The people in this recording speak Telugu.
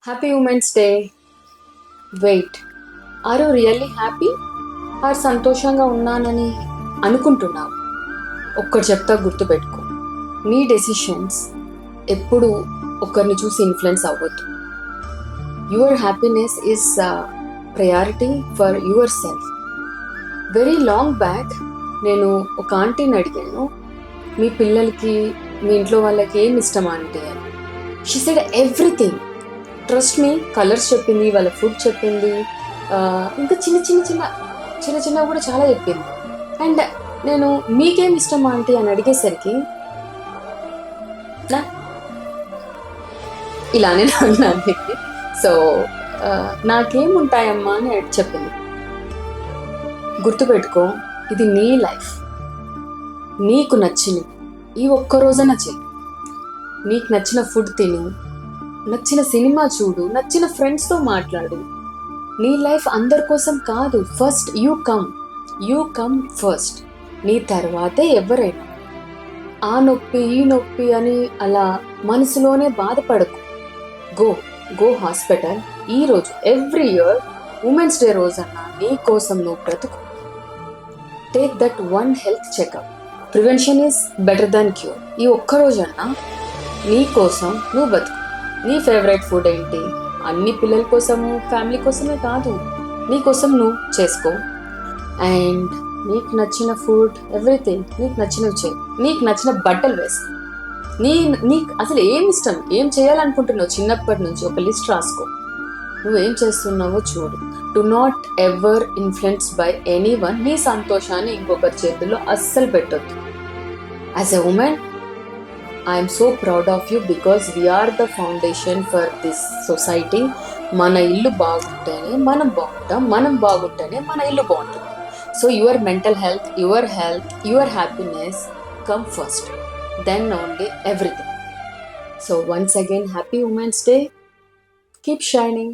Happy women's day. Wait, are you really happy or సంతోషంగా ఉన్నానని అనుకుంటున్నావు? ఒక్కటి చెప్తా, గుర్తుపెట్టుకో. నీ డెసిషన్స్ ఎప్పుడు ఒకరిని చూసి ఇన్ఫ్లుయెన్స్ అవ్వద్దు. Your happiness is priority for your self. Very long back నేను ఒక ఆంటీని అడిగాను, మీ పిల్లలకి మీ ఇంట్లో వాళ్ళకి ఏమి ఇష్టం ఆంటీ అని. She said everything. Trust me, colours చెప్పింది, వాళ్ళ ఫుడ్ చెప్పింది, ఇంకా చిన్న చిన్న కూడా చాలా చెప్పింది. అండ్ నేను మీకేం ఇష్టం ఆంటీ అని అడిగేసరికి ఇలానే అన్నది. సో నాకేముంటాయమ్మా అని చెప్పింది. గుర్తుపెట్టుకో, ఇది నీ లైఫ్. నీకు నచ్చినవి ఈ ఒక్కరోజైనా చెయ్యి. నీకు నచ్చిన ఫుడ్ తిను, నచ్చిన సినిమా చూడు, నచ్చిన ఫ్రెండ్స్తో మాట్లాడు. నీ లైఫ్ అందరి కోసం కాదు. First you come first. నీ తర్వాతే ఎవరైనా. ఆ నొప్పి ఈ నొప్పి అని అలా మనసులోనే బాధపడకు. Go hospital. ఈరోజు ఎవ్రీ ఇయర్ ఉమెన్స్ డే రోజన్నా నీ కోసం నువ్వు బ్రతుకు. Take that one health checkup. Prevention is better than cure. ఈ ఒక్కరోజన్నా నీ కోసం నువ్వు బతుకు. నీ ఫేవరెట్ ఫుడ్ ఏంటి? అన్ని పిల్లల కోసము, ఫ్యామిలీ కోసమే కాదు, నీ కోసం నువ్వు చేసుకో. అండ్ నీకు నచ్చిన ఫుడ్, ఎవ్రీథింగ్ నీకు నచ్చినవి చేయి. నీకు నచ్చిన బట్టలు వేసుకో. నీకు అసలు ఏం ఇష్టం, ఏం చేయాలనుకుంటున్నావు చిన్నప్పటి నుంచి ఒక లిస్ట్ రాసుకో. నువ్వేం చేస్తున్నావో చూడు. Do not ever influence by any one. నీ సంతోషాన్ని ఇంకొకరి చేతుల్లో అస్సలు పెట్టొద్దు. As a women, I am so proud of you because we are the foundation for this society. మన ఇల్లు బాగుంటేనే మనం బాగుంటాం, మనం బాగుంటేనే మన ఇల్లు బాగుంటుంది. So your mental health, your happiness come first, then only everything. So once again, happy Women's Day. Keep shining.